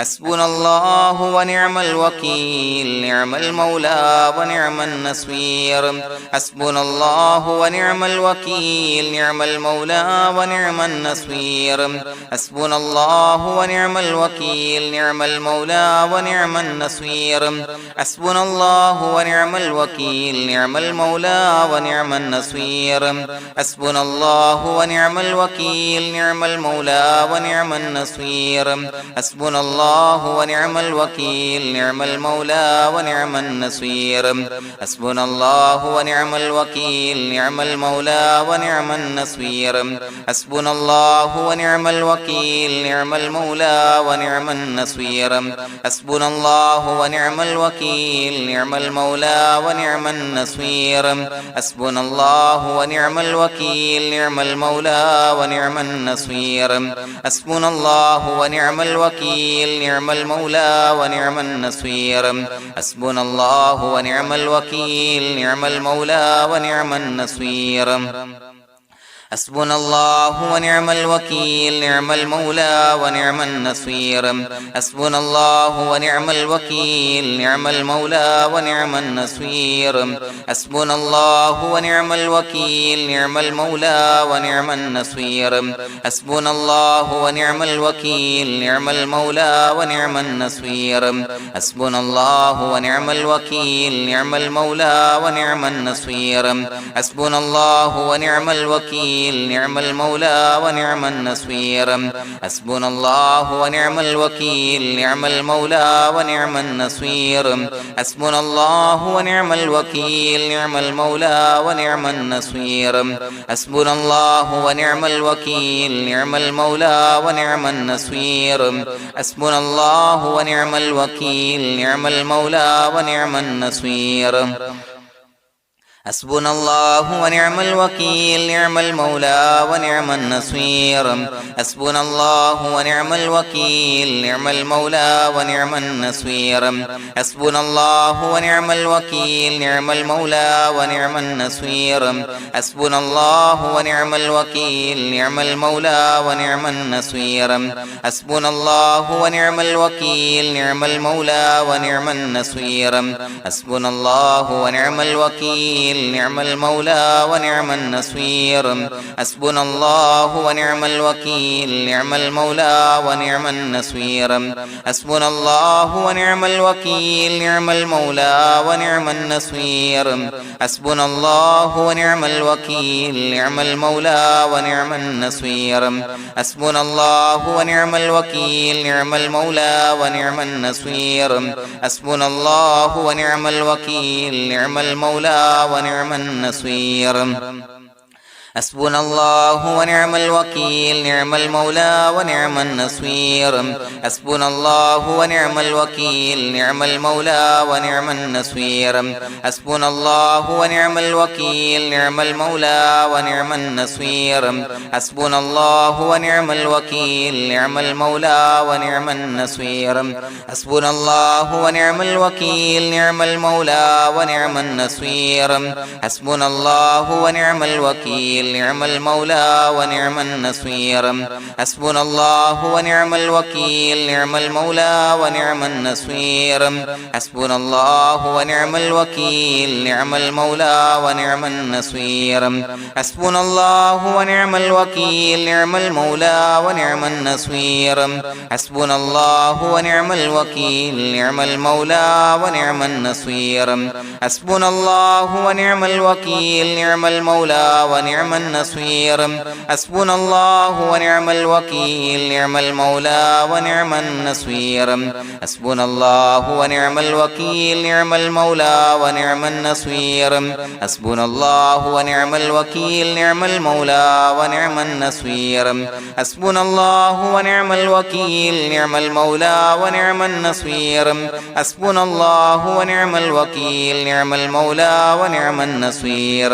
حسبنا الله ونعم الوكيل نعم المولى ونعم النصير حسبنا الله ونعم الوكيل نعم المولى ونعم النصير حسبنا الله ونعم الوكيل نعم المولى ونعم النصير حسبنا الله ونعم الوكيل نعم المولى ونعم النصير حسبنا الله ونعم الوكيل نعم المولى ونعم النصير حسبنا الله ونعم الوكيل نعم المولى ونعم النصير حسبنا الله ونعم الوكيل نعم المولى ونعم النصير حسبنا الله ونعم الوكيل نعم المولى ونعم النصير حسبنا الله ونعم الوكيل نعم المولى ونعم النصير حسبنا الله ونعم الوكيل نعم المولى ونعم النصير حسبنا الله ونعم الوكيل نعم المولى ونعم النصير حسبنا الله ونعم الوكيل نعم المولى ونعم النصير حسبنا الله ونعم الوكيل نعم المولى ونعم النصير حسبنا الله ونعم الوكيل نعم المولى ونعم النصير حسبنا الله ونعم الوكيل نعم المولى ونعم النصير حسبنا الله ونعم الوكيل نعم المولى ونعم النصير حسبنا الله ونعم الوكيل نعم المولى ونعم النصير حسبنا الله ونعم الوكيل نعم المولى ونعم النصير حسبنا الله ونعم الوكيل نعم المولى ونعم النصير حسبنا الله ونعم الوكيل نعم المولى ونعم النصير حسبنا الله ونعم الوكيل نعم المولى ونعم النصير حسبنا الله ونعم الوكيل نعم المولى ونعم النصير حسبنا الله ونعم الوكيل نعم المولى ونعم النصير حسبنا الله ونعم الوكيل نعم المولى ونعم النصير حسبنا الله ونعم الوكيل نعم المولى ونعم النصير حسبنا الله ونعم الوكيل نعم المولى ونعم النصير حسبنا الله ونعم الوكيل نعم المولى ونعم النصير حسبنا الله ونعم الوكيل نعم المولى ونعم النصير حسبنا الله ونعم الوكيل نعم المولى ونعم النصير حسبنا الله ونعم الوكيل نعم المولى ونعم النصير حسبنا الله ونعم الوكيل نعم المولى ونعم النصير حسبنا الله ونعم الوكيل نعم المولى ونعم النصير حسبنا الله ونعم الوكيل نعم المولى ونعم النصير حسبنا الله ونعم الوكيل نعم المولى ونعم النصير حسبنا الله ونعم الوكيل نعم المولى ونعم النصير حسبنا الله ونعم الوكيل نعم المولى ونعم النصير حسبنا الله ونعم الوكيل نعم المولى ونعم النصير حسبنا الله ونعم الوكيل نعم المولى ونعم النصير حسبنا الله ونعم الوكيل نعم المولى ونعم النصير حسبنا الله ونعم الوكيل نعم المولى ونعم النصير حسبنا الله ونعم الوكيل نعم المولى ونعم النصير حسبنا الله ونعم الوكيل نعم المولى ونعم النصير حسبنا الله ونعم الوكيل نعم المولى ونعم النصير حسبنا الله ونعم الوكيل نعم المولى ونعم النصير حسبنا الله ونعم الوكيل نعم المولى ونعم النصير حسبنا الله ونعم الوكيل نعم المولى ونعم النصير حسبنا الله ونعم الوكيل نعم المولى ونعم النصير حسبنا الله ونعم الوكيل نعم المولى ونعم النصير حسبنا الله ونعم الوكيل نعم المولى ونعم النصير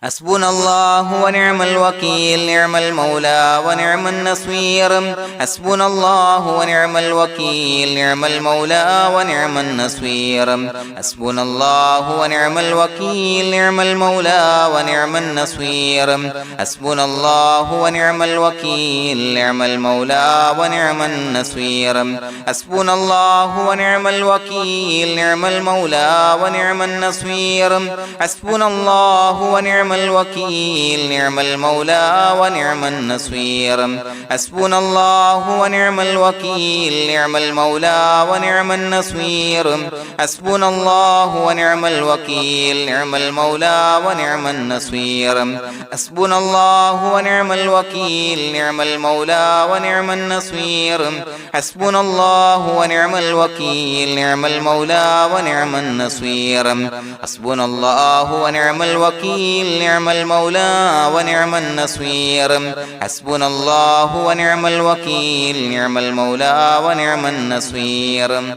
حسبنا الله ونعم الوكيل نعم المولى ونعم النصير حسبنا الله ونعم الوكيل نعم المولى ونعم النصير حسبنا الله ونعم الوكيل نعم المولى ونعم النصير حسبنا الله ونعم الوكيل نعم المولى ونعم النصير حسبنا الله ونعم الوكيل نعم المولى ونعم النصير حسبنا الله ونعم الوكيل نعم المولى ونعم النصير حسبنا الله ونعم الوكيل نعم المولى ونعم النصير حسبنا الله ونعم الوكيل نعم المولى ونعم النصير حسبنا الله ونعم الوكيل نعم المولى ونعم النصير حسبنا الله ونعم الوكيل نعم المولى ونعم النصير حسبنا الله ونعم الوكيل نعم المولى ونعم النصير حسبنا الله ونعم الوكيل نعم المولى ونعم النصير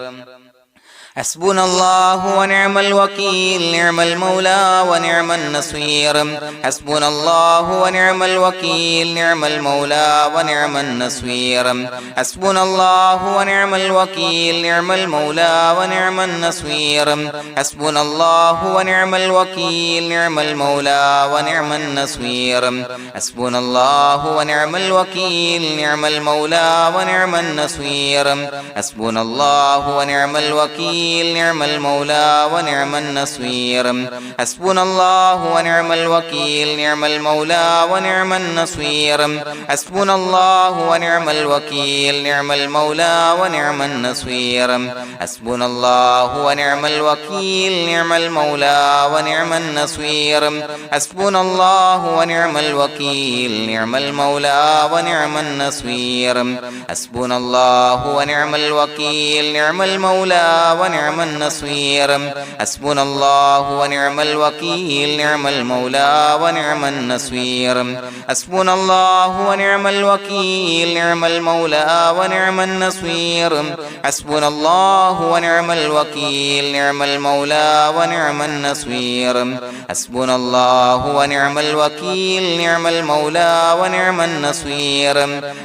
حسبنا الله ونعم الوكيل نعم المولى ونعم النصير حسبنا الله ونعم الوكيل نعم المولى ونعم النصير حسبنا الله ونعم الوكيل نعم المولى ونعم النصير حسبنا الله ونعم الوكيل نعم المولى ونعم النصير حسبنا الله ونعم الوكيل نعم المولى ونعم النصير حسبنا الله ونعم الوكيل نعم المولى ونعم النصير حسبنا الله ونعم الوكيل نعم المولى ونعم النصير حسبنا الله ونعم الوكيل نعم المولى ونعم النصير حسبنا الله ونعم الوكيل نعم المولى ونعم النصير حسبنا الله ونعم الوكيل نعم المولى ونعم النصير حسبنا الله ونعم الوكيل نعم المولى ونعم النصير حسبنا الله ونعم الوكيل نعم المولى ونعم النصير حسبنا الله ونعم الوكيل نعم المولى ونعم النصير حسبنا الله ونعم الوكيل نعم المولى ونعم النصير حسبنا الله ونعم الوكيل نعم المولى ونعم النصير حسبنا الله ونعم الوكيل نعم المولى ونعم النصير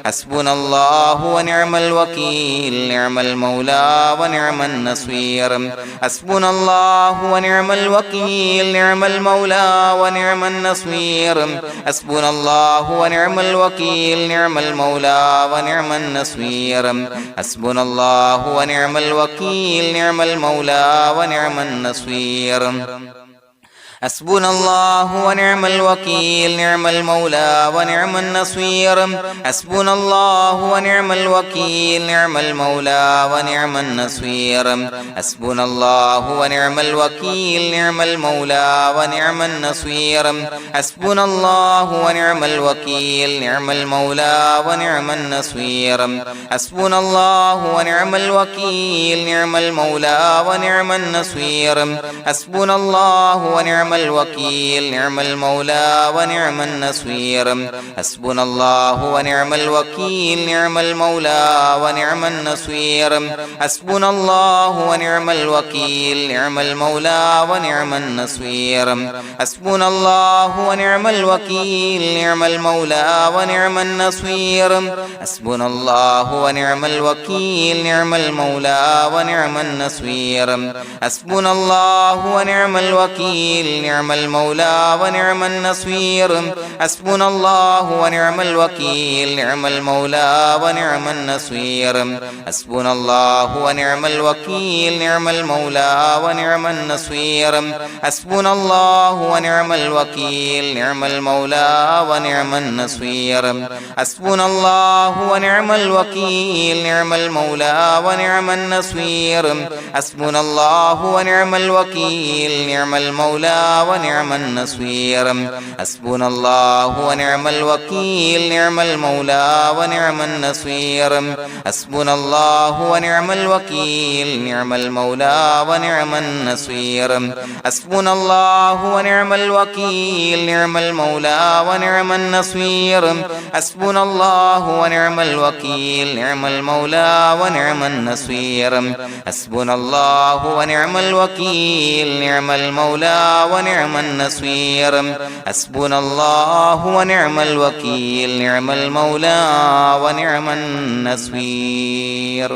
حسبنا الله ونعم الوكيل نعم المولى ونعم النصير حسبنا الله ونعم الوكيل نعم المولى ونعم النصير حسبنا الله ونعم الوكيل نعم المولى ونعم النصير حسبنا الله ونعم الوكيل نعم المولى ونعم النصير حسبنا الله ونعم الوكيل نعم المولى ونعم النصير حسبنا الله ونعم الوكيل نعم المولى ونعم النصير حسبنا الله ونعم الوكيل نعم المولى ونعم النصير حسبنا الله ونعم الوكيل نعم المولى ونعم النصير حسبنا الله ونعم الوكيل نعم المولى ونعم النصير حسبنا الله ونعم الوكيل نعم المولى ونعم النصير حسبنا الله ونعم الوكيل نعم المولى ونعم النصير حسبنا الله ونعم الوكيل نعم المولى ونعم النصير حسبنا الله ونعم الوكيل نعم المولى ونعم النصير حسبنا الله ونعم الوكيل نعم المولى ونعم النصير حسبنا الله ونعم الوكيل نعم المولى ونعم النصير حسبنا الله ونعم الوكيل نعم المولى ونعم النصير حسبنا الله ونعم الوكيل نعم المولى ونعم النصير حسبنا الله ونعم الوكيل نعم المولى ونعم النصير حسبنا الله ونعم الوكيل نعم المولى ونعم النصير حسبنا الله ونعم الوكيل نعم المولى ونعم النصير حسبنا الله ونعم الوكيل نعم المولى ونعم النصير حسبنا الله ونعم الوكيل نعم المولى ونعم النصير حسبنا الله ونعم الوكيل نعم المولى ونعم النصير حسبنا الله ونعم الوكيل نعم المولى ونعم النصير حسبنا الله ونعم الوكيل نعم المولى ونعم النصير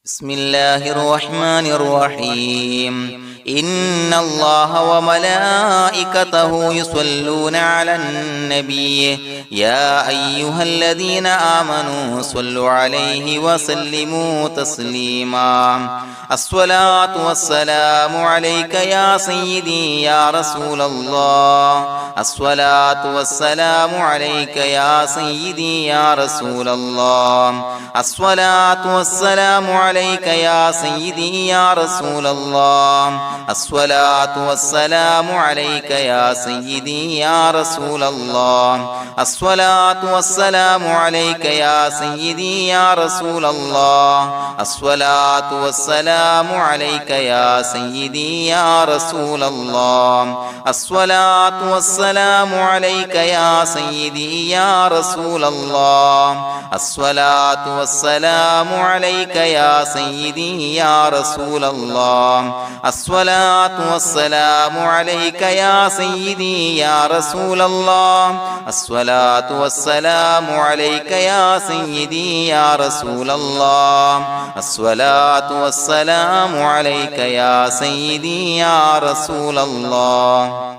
بسم الله الرحمن الرحيم إن الله وملائكته يصلون على النبي يا أيها الذين آمنوا صلوا عليه وسلموا تسليما الصلاة والسلام عليك يا سيدي يا رسول الله الصلاة والسلام عليك يا سيدي يا رسول الله الصلاة والسلام عليك يا سيدي يا رسول الله الصلاة والسلام عليك يا سيدي يا رسول الله الصلاة والسلام عليك يا سيدي يا رسول الله الصلاة والسلام عليك يا سيدي يا رسول الله الصلاة والسلام عليك يا سيدي يا رسول الله الصلاة والسلام عليك يا سيدي يا رسول الله الصلاة والسلام عليك يا سيدي يا رسول الله الصلاة والسلام عليك يا سيدي يا رسول الله الصلاة والسلام عليك يا سيدي يا رسول الله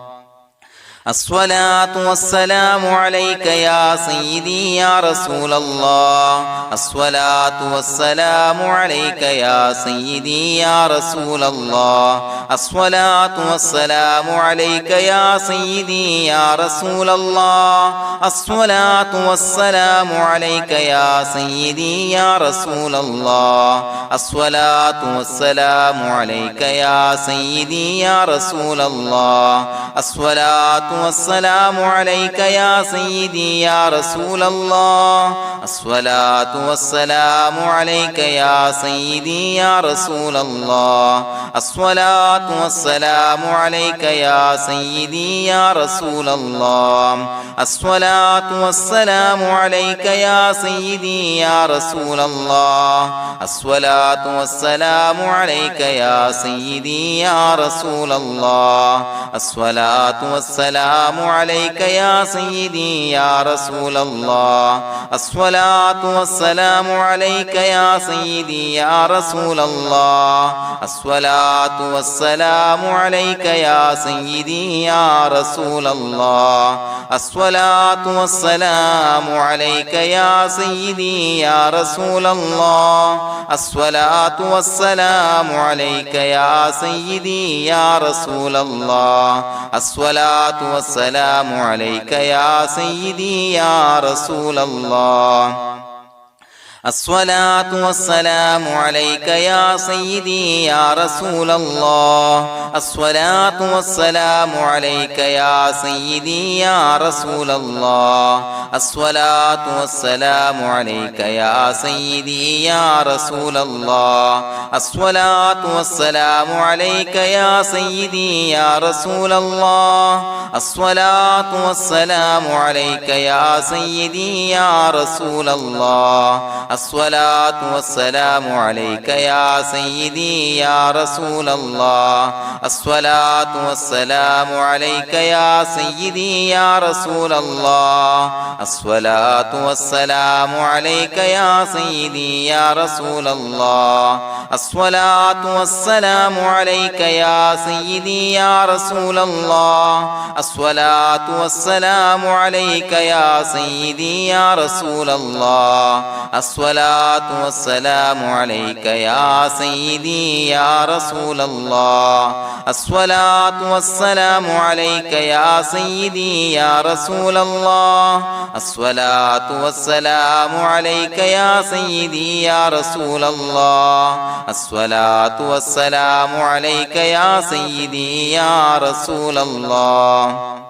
الصلاة والسلام عليك يا سيدي يا رسول الله الصلاة والسلام عليك يا سيدي يا رسول الله الصلاة والسلام عليك يا سيدي يا رسول الله الصلاة والسلام عليك يا سيدي يا رسول الله الصلاة والسلام عليك يا سيدي يا رسول الله الصلاة والسلام عليك يا سيدي يا رسول الله الصلاة والسلام عليك يا سيدي يا رسول الله الصلاة والسلام عليك يا سيدي يا رسول الله الصلاة والسلام عليك يا سيدي يا رسول الله الصلاة والسلام عليك يا سيدي يا رسول الله الصلاة والسلام عليك يا سيدي يا رسول الله الصلاة والسلام عليك يا سيدي يا رسول الله الصلاة والسلام عليك يا سيدي يا رسول الله الصلاة والسلام عليك يا سيدي يا رسول الله الصلاة والسلام عليك يا سيدي يا رسول الله الصلاة والسلام عليك يا سيدي يا رسول الله الصلاة والسلام عليك يا سيدي يا رسول الله الصلاة والسلام عليك يا سيدي يا رسول الله الصلاة والسلام عليك يا سيدي يا رسول الله الصلاة والسلام عليك يا سيدي يا رسول الله الصلاة والسلام عليك يا سيدي يا رسول الله الصلاة والسلام عليك يا سيدي يا رسول الله الصلاة والسلام عليك يا سيدي يا رسول الله الصلاة والسلام عليك يا سيدي يا رسول الله الصلاة والسلام عليك يا سيدي يا رسول الله الصلاة والسلام عليك يا سيدي يا رسول الله الصلاة والسلام عليك يا سيدي يا رسول الله الصلاة والسلام عليك يا سيدي يا رسول الله الصلاة والسلام عليك يا سيدي يا رسول الله الصلاة والسلام عليك يا سيدي يا رسول الله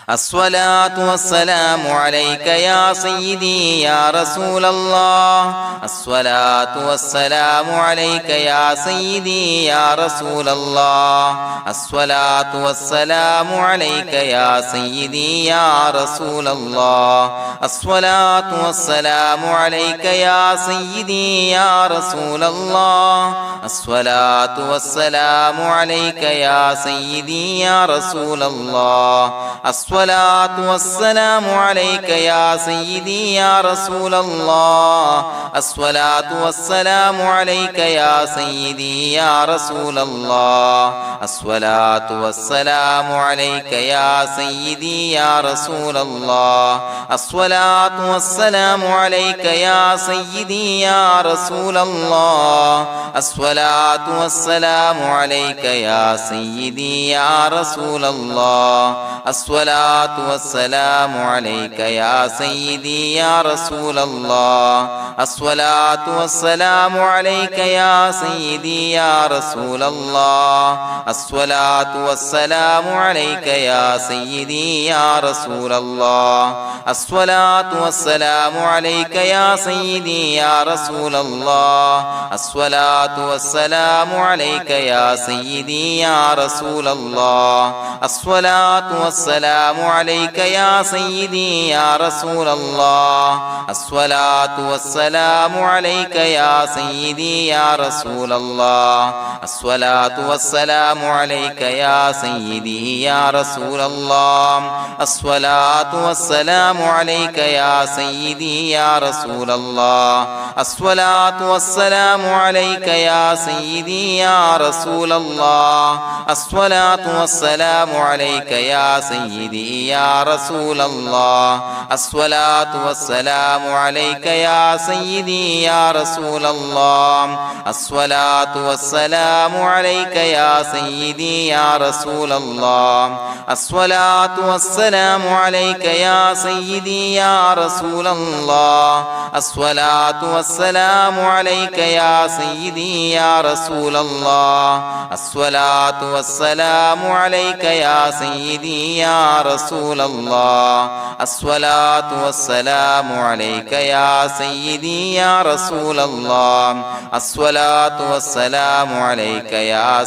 الصلاة والسلام عليك يا سيدي يا رسول الله الصلاة والسلام عليك يا سيدي يا رسول الله الصلاة والسلام عليك يا سيدي يا رسول الله الصلاة والسلام عليك يا سيدي يا رسول الله الصلاة والسلام عليك يا سيدي يا رسول الله الصلاة والسلام عليك يا سيدي يا رسول الله الصلاة والسلام عليك يا سيدي يا رسول الله الصلاة والسلام عليك يا سيدي يا رسول الله الصلاة والسلام عليك يا سيدي يا رسول الله الصلاة والسلام عليك يا سيدي يا رسول الله الصلاة والسلام عليك يا سيدي يا رسول الله الصلاة والسلام عليك يا سيدي يا رسول الله الصلاة والسلام عليك يا سيدي يا رسول الله الصلاة والسلام عليك يا سيدي يا رسول الله الصلاة والسلام عليك يا سيدي يا رسول الله الصلاة والسلام عليك يا سيدي يا رسول الله الصلاة والسلام عليك يا سيدي يا رسول الله الصلاة والسلام عليك يا سيدي يا رسول الله الصلاة والسلام عليك يا سيدي يا رسول الله الصلاة والسلام عليك يا سيدي يا رسول الله الصلاة والسلام عليك يا سيدي يا رسول الله الصلاة والسلام عليك يا سيدي يا رسول الله الصلاة والسلام عليك يا سيدي يا رسول الله الصلاة والسلام عليك يا سيدي يا رسول الله الصلاة والسلام عليك يا سيدي يا رسول الله الصلاة والسلام عليك يا سيدي يا رسول الله الصلاة والسلام عليك يا سيدي يا رسول الله الصلاة والسلام عليك يا سيدي يا رسول الله الصلاة والسلام عليك يا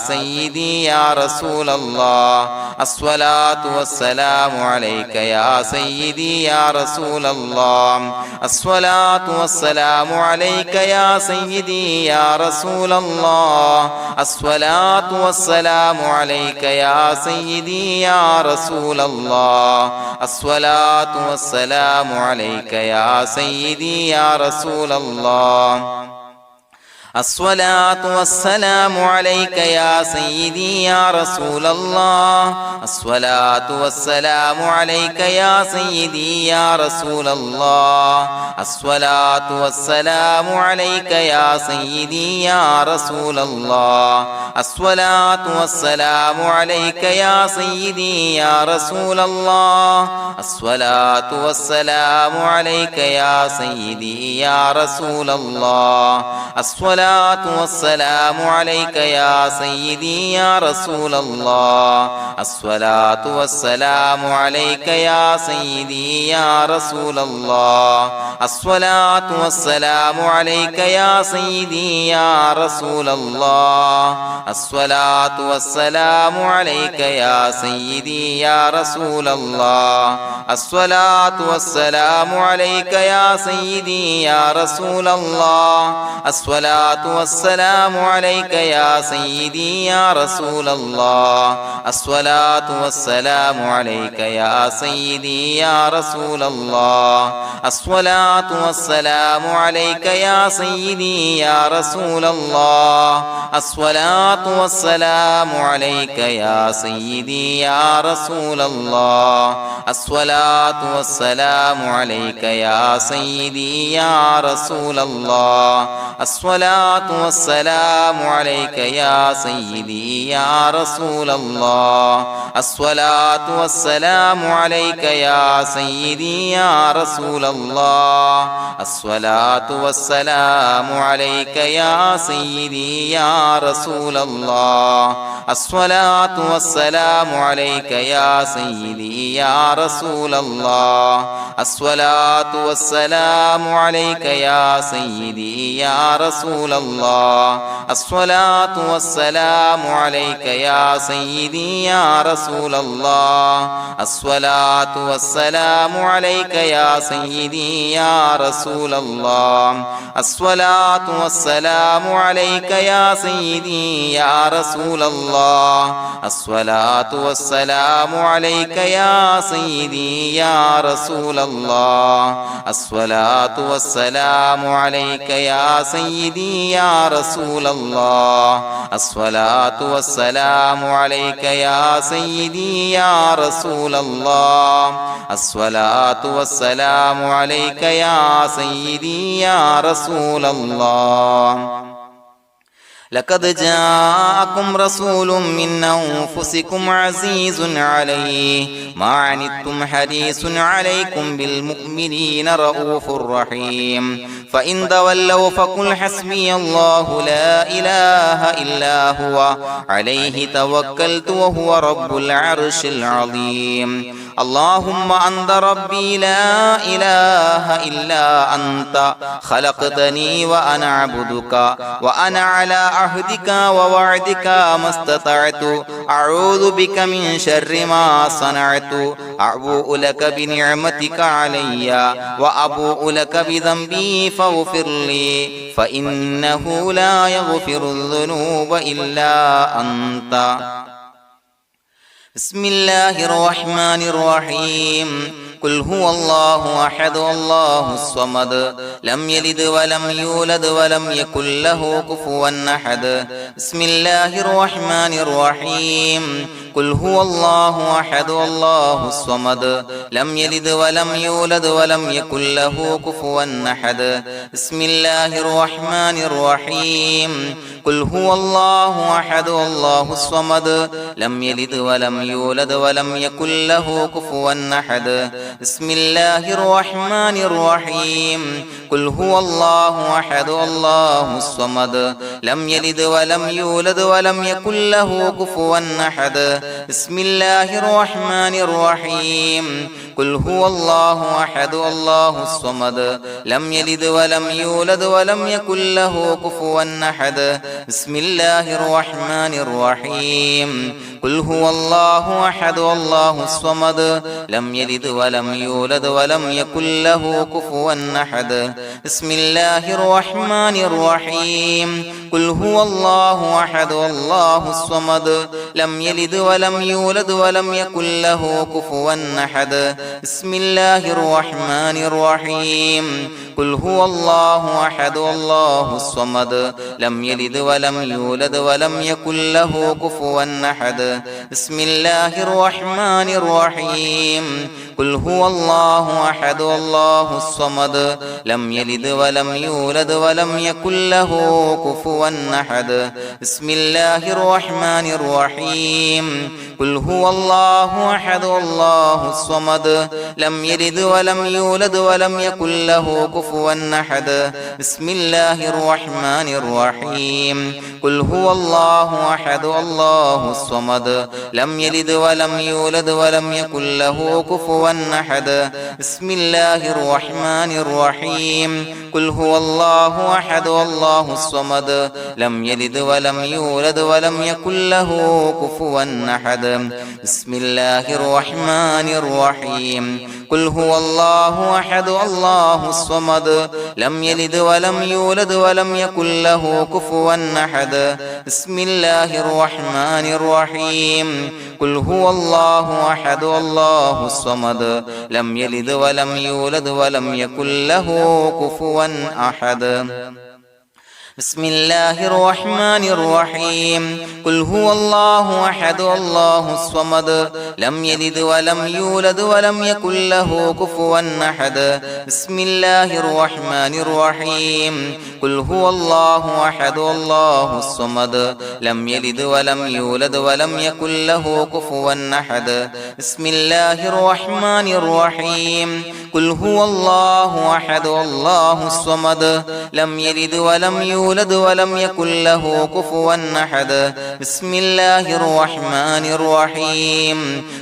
سيدي يا رسول الله الصلاة والسلام عليك يا سيدي يا رسول الله الصلاة والسلام عليك يا سيدي يا رسول الله الصلاة والسلام عليك يا سيدي يا رسول الله الصلاة والسلام عليك يا سيدي يا رسول الله الصلاة والسلام عليك يا سيدي يا رسول الله الصلاة والسلام عليك يا سيدي يا رسول الله الصلاة والسلام عليك يا سيدي يا رسول الله الصلاة والسلام عليك يا سيدي يا رسول الله الصلاة والسلام عليك يا سيدي يا رسول الله الصلاة والسلام عليك يا سيدي يا رسول الله الصلاة والسلام عليك يا سيدي يا رسول الله الصلاة والسلام عليك يا سيدي يا رسول الله الصلاة والسلام عليك يا سيدي يا رسول الله الصلاة والسلام عليك يا سيدي يا رسول الله الصلاة والسلام عليك يا سيدي يا رسول الله الصلاة والسلام عليك يا سيدي يا رسول الله الصلاة والسلام عليك يا سيدي يا رسول الله الصلاة والسلام عليك يا سيدي يا رسول الله الصلاة الصلاة والسلام عليك يا سيدي يا رسول الله الصلاة والسلام عليك يا سيدي يا رسول الله الصلاة والسلام عليك يا سيدي يا رسول الله الصلاة والسلام عليك يا سيدي يا رسول الله الصلاة والسلام عليك يا سيدي يا رسول الله الصلاة والسلام عليك يا سيدي يا رسول الله الصلاة والسلام عليك يا سيدي يا رسول الله الصلاة والسلام عليك يا سيدي يا رسول الله الصلاة والسلام عليك يا سيدي يا رسول الله الصلاة والسلام عليك يا سيدي يا رسول الله الصلاة والسلام عليك يا سيدي يا رسول الله الصلاة والسلام عليك يا سيدي يا رسول الله لقد جاءكم رسول من أنفسكم عزيز عليه ما عنتم حريص عليكم بالمؤمنين رؤوف رحيم فإن تولوا فقل حسبي الله لا إله إلا هو عليه توكلت وهو رب العرش العظيم اللهم أنت ربي لا إله إلا أنت خلقتني وأنا عبدك وأنا على عهدك ووعدك ما استطعت أعوذ بك من شر ما صنعت أبوء لك بنعمتك علي وأبوء لك بذنبي فاغفر لي فإنه لا يغفر الذنوب إلا أنت بسم الله الرحمن الرحيم قل هو الله أحد الله الصمد لم يلد ولم يولد ولم يكن له كفوا أحد بسم الله الرحمن الرحيم قل هو الله أحد الله الصمد لم يلد ولم يولد ولم يكن له كفوا أحد بسم الله الرحمن الرحيم قل هو الله أحد الله الصمد لم يلد ولم يولد ولم يكن له كفوا أحد بسم الله الرحمن الرحيم قل هو الله أحد الله الصمد لم يلد ولم يولد ولم يكن له كفوا أحد بسم الله الرحمن الرحيم قل هو الله أحد الله الصمد لم يلد ولم يولد ولم يكن له كفوا أحد بسم الله الرحمن الرحيم قل هو الله أحد الله الصمد لم يلد ولم يولد ولم يكن له كفوا أحد بسم الله الرحمن الرحيم قل هو الله أحد الله الصمد لم يلد ولم يولد ولم يكن له كفوا أحد بسم الله الرحمن الرحيم قل هو الله أحد الله الصمد لم يلد ولم يولد ولم يكن له كفوا أحد بسم الله الرحمن الرحيم قل هو الله أحد الله الصمد لم يلد ولم يولد ولم يكن له كفوا أحد بسم الله الرحمن الرحيم قل هو الله أحد الله الصمد لم يلد ولم يولد ولم يكن له كفوا أحد بسم الله الرحمن الرحيم قل هو الله أحد الله الصمد لم يلد ولم يولد ولم يكن له كفوا أحد بسم الله الرحمن الرحيم قل هو الله أحد الله الصمد لم يلد ولم يولد ولم يكن له كفوا أحد بسم الله الرحمن الرحيم قل هو الله أحد الله الصمد لم يلد ولم يولد ولم يكن له كفوا أحد بسم الله الرحمن الرحيم قل هو الله أحد الله الصمد لم يلد ولم يولد ولم يكن له كفوا أحد بسم الله الرحمن الرحيم قل هو الله أحد الله الصمد لم يلد ولم يولد ولم يكن له كفوا أحد بسم الله الرحمن الرحيم قل هو الله أحد الله الصمد لم يلد ولم يولد ولم يكن له كفوا أحد بسم الله الرحمن الرحيم قل هو الله أحد الله الصمد لم يلد ولم يولد ولم يكن له كفوا أحد بسم الله الرحمن الرحيم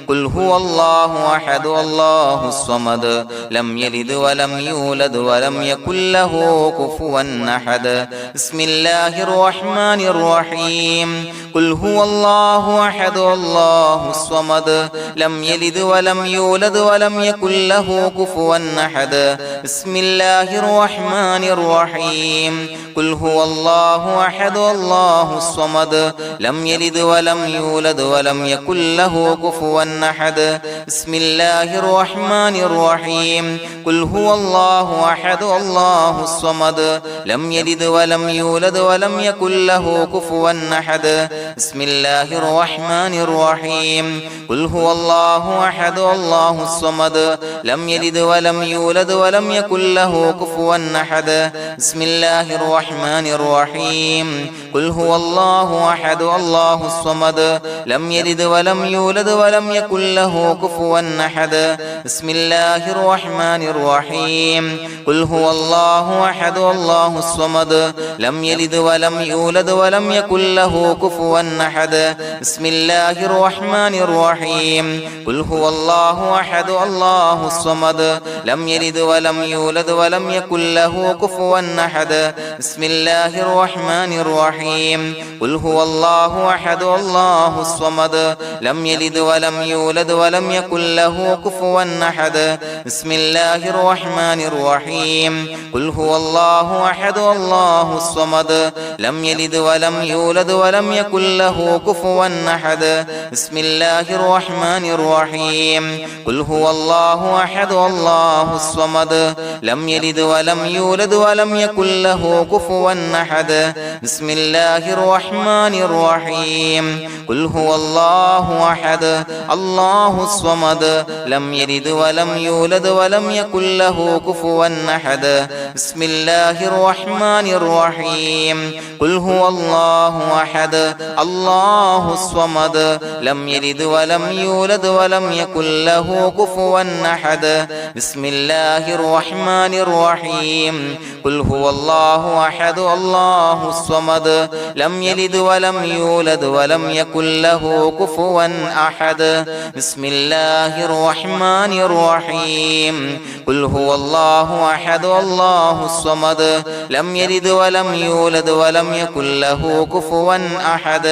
قل هو الله أحد الله الصمد لم يلد ولم يولد ولم يكن له كفوا أحد بسم الله الرحمن الرحيم قل هو الله أحد الله الصمد لم يلد ولم يولد ولم يكن له كفوا أحد بسم الله الرحمن الرحيم قل هو الله أحد الله الصمد لم يلد ولم يولد ولم يكن له كفوا أحد بسم الله الرحمن الرحيم قل هو الله أحد الله الصمد لم يلد ولم يولد ولم يكن له كفوا أحد بسم الله الرحمن الرحيم قل هو الله أحد الله الصمد لم يلد ولم يولد ولم يكن له كفوا أحد بسم الله الرحمن الرحيم قل هو الله أحد الله الصمد لم يلد ولم يولد ولم يكن له كفوا أحد بسم الله الرحمن الرحيم قل هو الله أحد الله الصمد لم يلد ولم يولد ولم يكن له كفوا أحد بسم الله الرحمن الرحيم قل هو الله أحد الله الصمد لم يلد ولم يولد ولم يكن له كفوا أحد بسم الله الرحمن الرحيم قل هو الله أحد الله الصمد لم يلد ولم يولد ولم يكن له كفوا أحد بسم الله الرحمن الرحيم قل هو الله أحد الله الصمد لم يلد ولم يولد ولم يكن له كفوا أحد بسم الله الرحمن الرحيم قل هو الله أحد الله الصمد لم يلد ولم يولد ولم يكن له كفوا أحد بسم الله الرحمن الرحيم قل هو الله أحد الله الصمد لم يلد ولم يولد ولم يكن له كفوا أحد بسم الله الرحمن الرحيم قل هو الله أحد الله الصمد لم يلد ولم يولد ولم يكن له كفوا أحد بسم الله الرحمن الرحيم قل هو الله أحد الله الصمد لم يلد ولم يولد ولم يكن له كفوا أحد بسم الله الرحمن الرحيم قل هو الله أحد الله الصمد لم يلد ولم يولد ولم يكن له كفوا أحد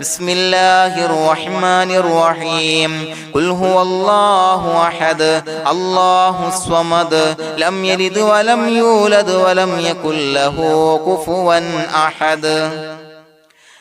بسم الله الرحمن الرحيم قل هو الله أحد الله الصمد لم يلد ولم يولد ولم يكن له كفوا أحد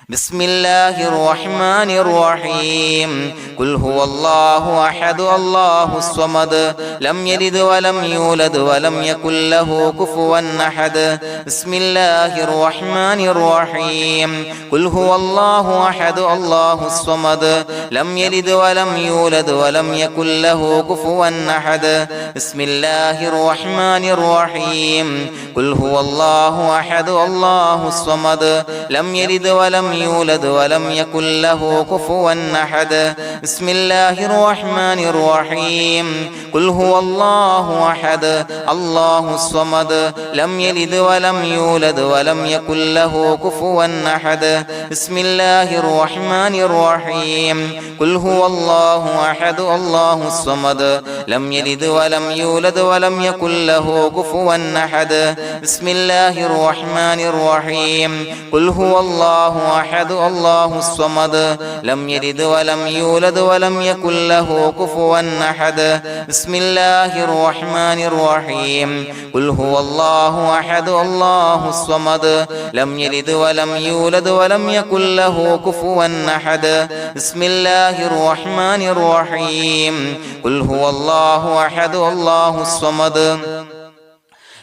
بسم الله الرحمن الرحيم قل هو الله أحد الله الصمد لم يلد ولم يولد ولم يكن له كفوا أحد بسم الله الرحمن الرحيم قل هو الله أحد الله الصمد لم يلد ولم يولد ولم يكن له كفوا أحد بسم الله الرحمن الرحيم قل هو الله أحد الله الصمد لم يلد ولم يولد ولم يكن له كفوا أحد بسم الله الرحمن الرحيم قل هو الله أحد الله الصمد لم يلد ولم يولد ولم يكن له كفوا أحد بسم الله الرحمن الرحيم قل هو الله أحد الله الصمد لم يلد ولم يولد ولم يكن له كفوا أحد بسم الله الرحمن الرحيم قل هو الله أحد الله الصمد لم يلد ولم يولد ولم يكن له كفوا أحد بسم الله الرحمن الرحيم قل هو الله أحد الله الصمد لم يلد ولم يولد ولم يكن له كفوا أحد بسم الله الرحمن الرحيم قل هو الله أحد الله الصمد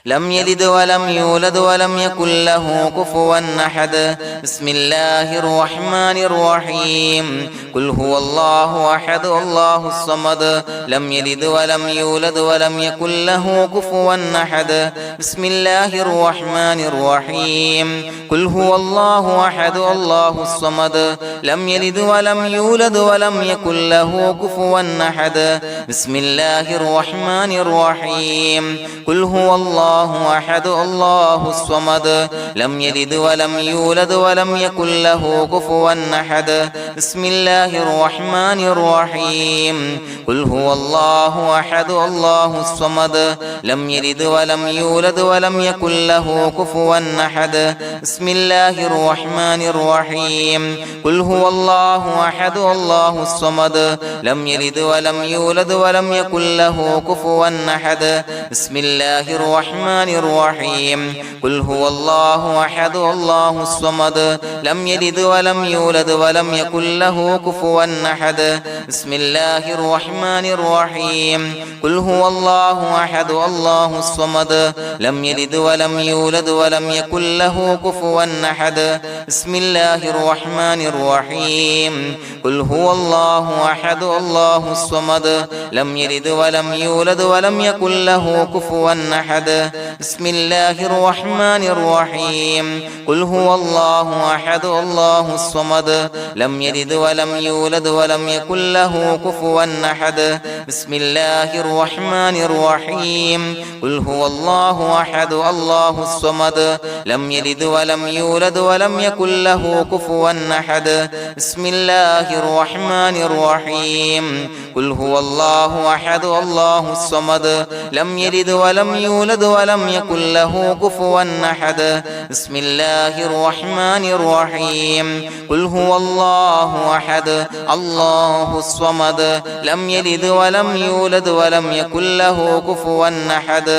لم يلد ولم يولد ولم يكن له كفوا أحد بسم الله الرحمن الرحيم قل هو الله أحد الله الصمد لم يلد ولم يولد ولم يكن له كفوا أحد بسم الله الرحمن الرحيم قل هو الله أحد الله الصمد لم يلد ولم يولد ولم يكن له كفوا أحد بسم الله الرحمن الرحيم قل هو الله أحد الله الصمد لم يلد ولم يولد ولم يكن له كفوا أحد بسم الله الرحمن الرحيم قل هو الله أحد الله الصمد لم يلد ولم يولد ولم يكن له كفوا أحد بسم الله الرحمن الرحيم قل هو الله أحد الله الصمد لم يلد ولم يولد ولم يكن له كفوا أحد بسم الله الرحمن الرحيم قل هو الله أحد الله الصمد لم يلد ولم يولد ولم يكن له كفوا أحد بسم الله الرحمن الرحيم قل هو الله أحد الله الصمد لم يلد ولم يولد ولم يكن له كفوا أحد بسم الله الرحمن الرحيم قل هو الله أحد الله الصمد لم يلد ولم يولد ولم يكن له كفوا أحد بسم الله الرحمن الرحيم قل هو الله أحد الله الصمد لم يلد ولم يولد ولم يكن له كفوا أحد بسم الله الرحمن الرحيم قل هو الله أحد الله الصمد لم يلد ولم يولد ولم يكن له كفوا أحد بسم الله الرحمن الرحيم قل هو الله أحد الله الصمد لم يلد ولم يولد ولم يكن له كفوا أحد بسم الله الرحمن الرحيم قل هو الله أحد الله الصمد لم يلد ولم يولد ولم يكن له كفوا أحد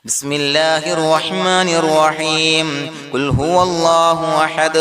بسم الله الرحمن الرحيم قل هو الله أحد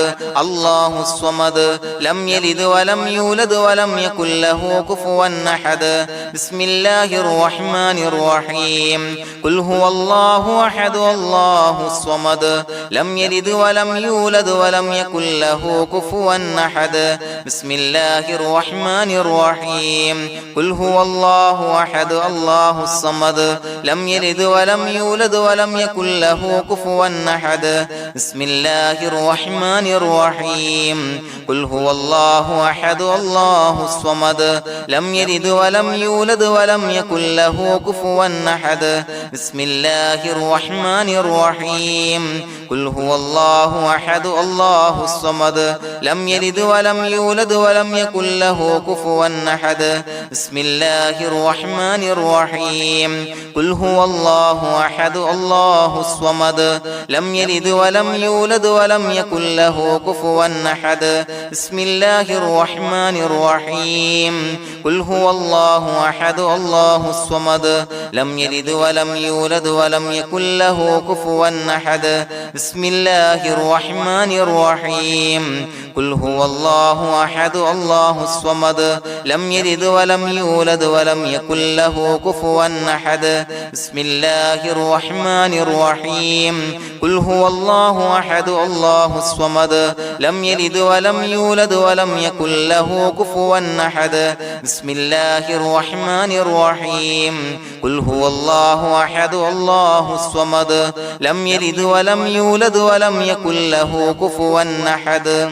الله الصمد لم يلد ولم يولد ولم يكن له كفوا أحد بسم الله الرحمن الرحيم قل هو الله أحد الله الصمد لم يلد ولم يولد ولم يكن له كفوا أحد بسم الله الرحمن الرحيم قل هو الله أحد الله الصمد لم يلد ولم يولد ولم يكن له كفوا أحد بسم الله الرحمن الرحيم قل هو الله أحد الله الصمد لم يلد ولم يولد ولم يكن له كفوا أحد بسم الله الرحمن الرحيم قل هو الله أحد الله الصمد لم يلد ولم يولد ولم يكن له كفوا أحد بسم الله الرحمن الرحيم قل هو الله أحد الله الصمد لم يلد ولم يولد ولم يكن له كفوا أحد بسم الله الرحمن الرحيم قل هو الله أحد الله الصمد لم يلد ولم يولد ولم يكن له كفوا أحد بسم الله الرحمن الرحيم قل هو الله أحد الله الصمد لم يلد ولم يولد ولم يكن له كفوا أحد بسم الله الرحمن الرحيم قل هو الله أحد الله الصمد لم يلد ولم يولد ولم يكن له كفوا أحد بسم الله الرحمن الرحيم قل هو الله أحد الله الصمد لم يلد ولم يولد ولم يكن له كفوا أحد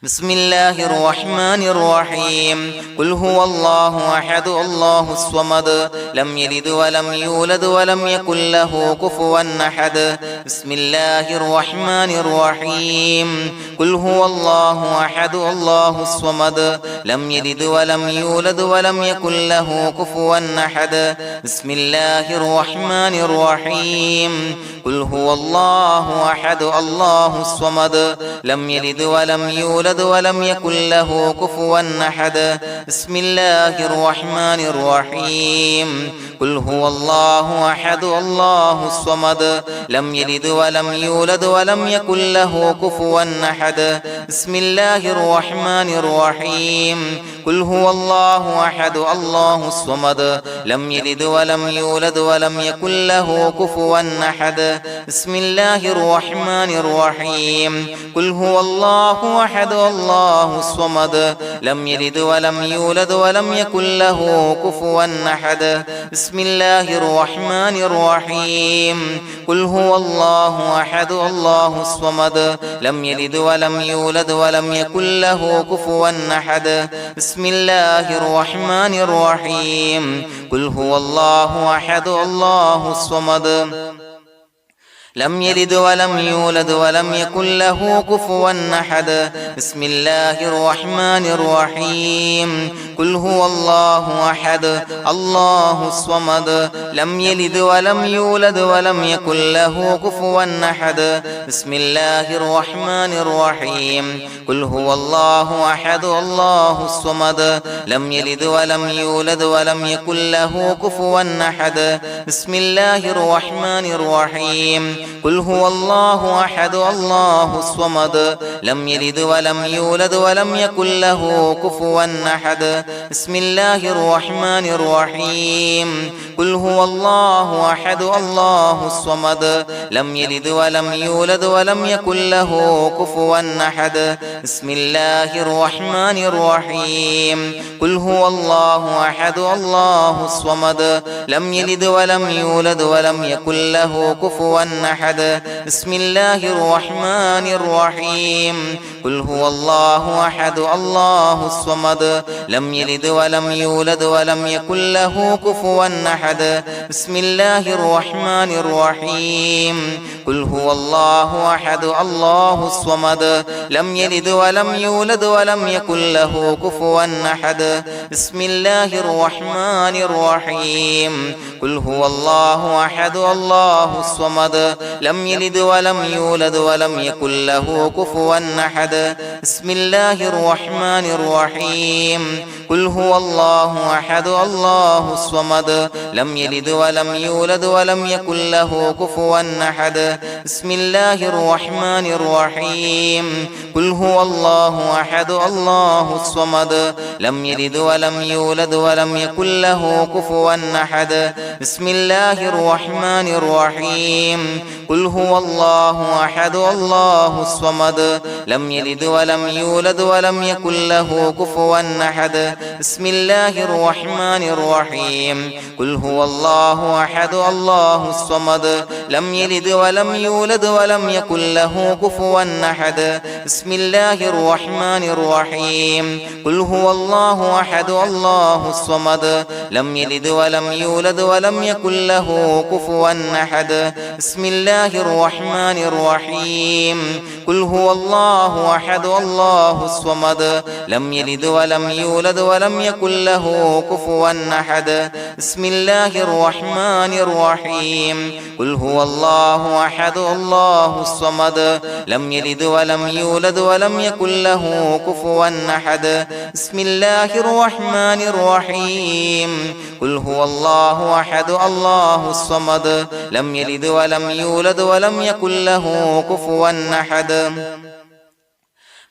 بسم الله الرحمن الرحيم قل هو الله أحد الله الصمد لم يلد ولم يولد ولم يكن له كفوا أحد بسم الله الرحمن الرحيم قل هو الله أحد الله الصمد لم يلد ولم يولد ولم يكن له كفوا أحد بسم الله الرحمن الرحيم قل هو الله أحد الله الصمد لم يلد ولم يولد يولد ولم يكن له كفوا أحد بسم الله الرحمن الرحيم قل هو الله أحد الله الصمد لم يلد ولم يولد ولم يكن له كفوا أحد بسم الله الرحمن الرحيم قل هو الله أحد الله الصمد لم يلد ولم يولد ولم يكن له كفوا أحد بسم الله الرحمن الرحيم قل هو الله أحد الله الصمد لم يلد ولم يولد ولم يكن له كفوا أحد بسم الله الرحمن الرحيم قل هو الله أحد الله الصمد لم يلد ولم يولد ولم يكن له كفوا أحد بسم الله الرحمن الرحيم قل هو الله أحد الله الصمد لم يلد ولم يولد ولم يكن له كفوا أحد بسم الله الرحمن الرحيم قل هو الله أحد الله الصمد لم يلد ولم يولد ولم يكن له كفوا أحد بسم الله الرحمن الرحيم قل هو الله أحد الله الصمد لم يلد ولم يولد ولم يكن له كفوا أحد بسم الله الرحمن الرحيم قل هو الله أحد الله الصمد لم يلد ولم يولد ولم يكن له كفوا أحد بسم الله الرحمن الرحيم قل هو الله أحد الله الصمد لم يلد ولم يولد ولم يكن له كفوا أحد بسم الله الرحمن الرحيم قل هو الله أحد الله الصمد لم يلد ولم يولد ولم يكن له كفوا أحد بسم الله الرحمن الرحيم قل هو الله أحد الله الصمد لم يلد ولم يولد ولم يكن له كفوا أحد بسم الله الرحمن الرحيم قل هو الله أحد الله الصمد لم يلد ولم يولد ولم يكن له كفوا أحد بسم الله الرحمن الرحيم قل هو الله أحد الله الصمد لم يلد ولم يولد ولم يكن له كفوا أحد بسم الله الرحمن الرحيم قل هو الله أحد الله الصمد لم يلد ولم يولد ولم يكن له كفوا أحد بسم الله الرحمن الرحيم قل هو الله أحد الله الصمد لم يلد ولم يولد ولم يكن له كفوا أحد بسم الله الرحمن الرحيم قل هو الله أحد الله الصمد لم يلد ولم يولد ولم يكن له كفوا أحد بسم الله الرحمن الرحيم قل هو الله أحد الله الصمد لم يلد ولم يولد ولم يكن له كفوا أحد بسم الله الرحمن الرحيم قل هو الله أحد الله الصمد لم يلد ولم يولد ولم يكن له كفوا أحد بسم الله الرحمن الرحيم قل هو الله أحد الله الصمد لم يلد ولم يولد ولم يكن له كفوا أحد بسم الله الرحمن الرحيم قل هو الله أحد الله الصمد لم يلد ولم يولد ولم يكن له كفوا أحد بسم الله الرحمن الرحيم قل هو الله أحد الله الصمد لم يلد ولم يولد ولم يكن له كفوا أحد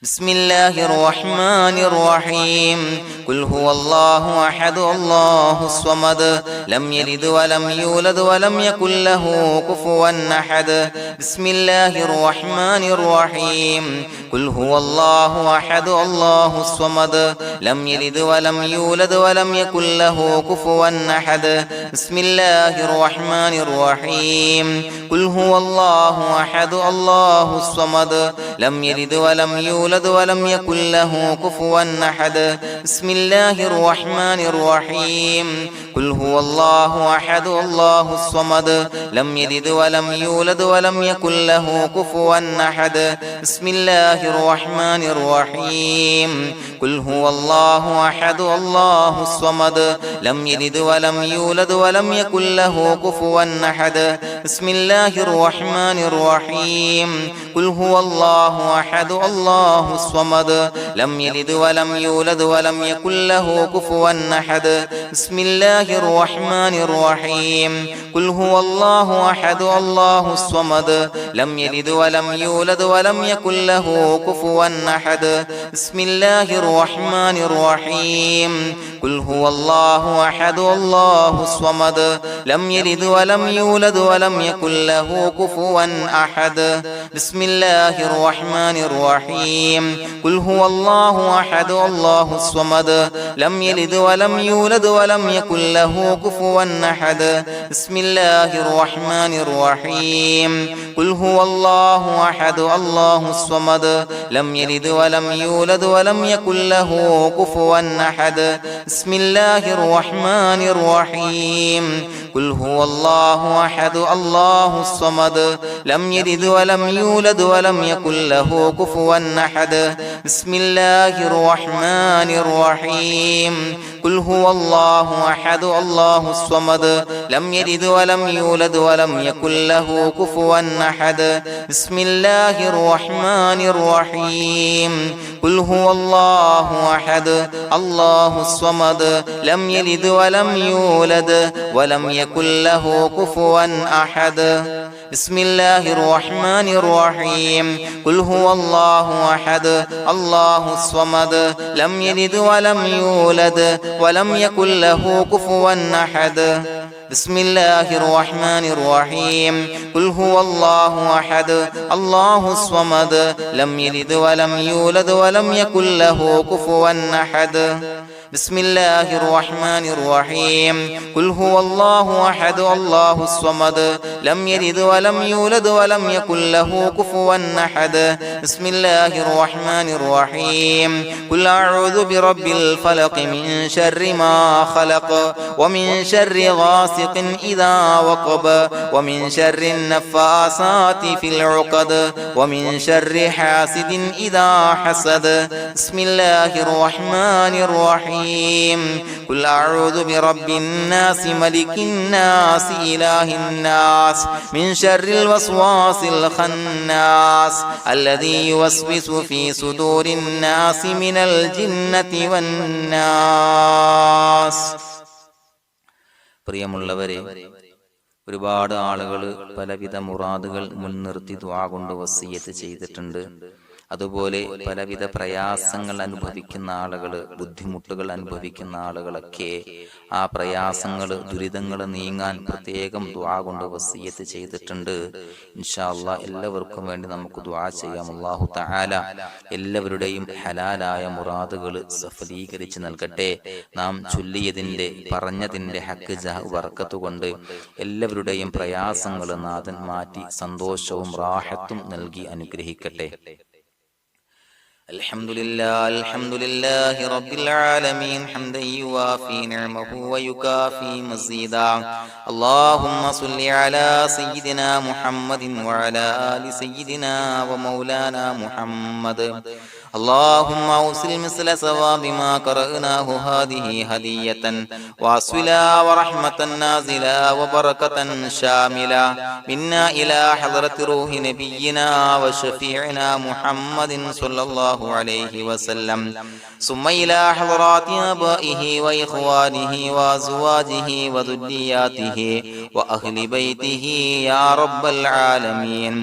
بسم الله الرحمن الرحيم قل هو الله أحد الله الصمد لم يلد ولم يولد ولم يكن له كفوا أحد بسم الله الرحمن الرحيم قل هو الله أحد الله الصمد لم يلد ولم يولد ولم يكن له كفوا أحد بسم الله الرحمن الرحيم قل هو الله أحد الله الصمد لم يلد ولم يولد ولم يكن له كفوا أحد بسم الله الرحمن الرحيم قل هو الله أحد الله الصمد لم يلد ولم يولد ولم يكن له كفوا أحد بسم الله الرحمن الرحيم قل هو الله أحد الله الصمد لم يلد ولم يولد ولم يكن له كفوا أحد بسم الله الرحمن الرحيم قل هو الله الله أحد الله الصمد لم يلد ولم يولد ولم يكن له كفوا أحد بسم الله الرحمن الرحيم قل هو الله أحد الله الصمد لم يلد ولم يولد ولم يكن له كفوا أحد بسم الله الرحمن الرحيم قل هو الله أحد الله الصمد لم يلد ولم يولد ولم يكن له كفوا أحد بسم الله الرحمن الرحيم قل هو الله أحد الله الصمد لم يلد ولم يولد ولم يكن له كفوا أحد بسم الله الرحمن الرحيم قل هو الله أحد الله الصمد لم يلد ولم يولد ولم يكن له كفوا أحد بسم الله الرحمن الرحيم قل هو الله أحد الله الصمد لم يلد ولم يولد ولم يكن له كفوا أحد بسم الله الرحمن الرحيم قل هو الله أحد الله الصمد لم يلد ولم يولد ولم يكن له كفوا أحد بسم الله الرحمن الرحيم قل هو الله أحد الله الصمد لم يلد ولم يولد ولم يكن له كفوا أحد بسم الله الرحمن الرحيم قل هو الله أحد الله الصمد لم يلد ولم يولد ولم يكن له كفوا أحد بسم الله الرحمن الرحيم قل هو الله أحد الله الصمد لم يلد ولم يولد ولم يكن له كفوا أحد بسم الله الرحمن الرحيم قل هو الله أحد الله الصمد لم يلد ولم يولد ولم يكن له كفوا أحد بسم الله الرحمن الرحيم قل أعوذ برب الفلق من شر ما خلق ومن شر غاسق إذا وقب ومن شر النفاثات في العقد ومن شر حاسد إذا حسد بسم الله الرحمن الرحيم قل أعوذ برب الناس ملك الناس إله الناس من شر الوسواس الخناس الذي يوسوس في صدور الناس من الجنة والناس. പ്രിയമുള്ളവരെ, ഒരുപാട് ആളുകൾ പലവിധ മുറാദുകൾ മുൻനിർത്തി ദുആ കൊണ്ട് വസിയ്യത്ത് ചെയ്തിട്ടുണ്ട്. അതുപോലെ പലവിധ പ്രയാസങ്ങൾ അനുഭവിക്കുന്ന ആളുകൾ, ബുദ്ധിമുട്ടുകൾ അനുഭവിക്കുന്ന ആളുകളൊക്കെ ആ പ്രയാസങ്ങൾ, ദുരിതങ്ങൾ നീങ്ങാൻ പ്രത്യേകം ദുആ കൊണ്ട് വസിയ്യത്ത് ചെയ്തിട്ടുണ്ട്. ഇൻഷാ അല്ലാഹ് എല്ലാവർക്കും വേണ്ടി നമുക്ക് ദുആ ചെയ്യാം. അല്ലാഹു തആല എല്ലാവരുടെയും ഹലാലായ മുറാദുകൾ സഫലീകരിച്ച് നൽകട്ടെ. നാം ചൊല്ലിയതിന്റെ, പറഞ്ഞതിന്റെ ഹക്ക് ജാഹ് ബർക്കത്ത് കൊണ്ട് എല്ലാവരുടെയും പ്രയാസങ്ങൾ നാഥൻ മാറ്റി സന്തോഷവും റാഹത്തും നൽകി അനുഗ്രഹിക്കട്ടെ. الحمد لله رب العالمين حمدا يوافي نعمه ويكافي مزيدا. اللهم صل على سيدنا محمد وعلى آل سيدنا ومولانا محمد. اللهم أوصل مثل ثواب ما قرأناه هذه هدية واصلا ورحمة نازلا وبركة شاملة منا إلى حضرة روح نبينا وشفيعنا محمد صلى الله عليه وسلم، ثم إلى حضرات آبائه وإخوانه وأزواجه وذرياته وأهل بيته يا رب العالمين،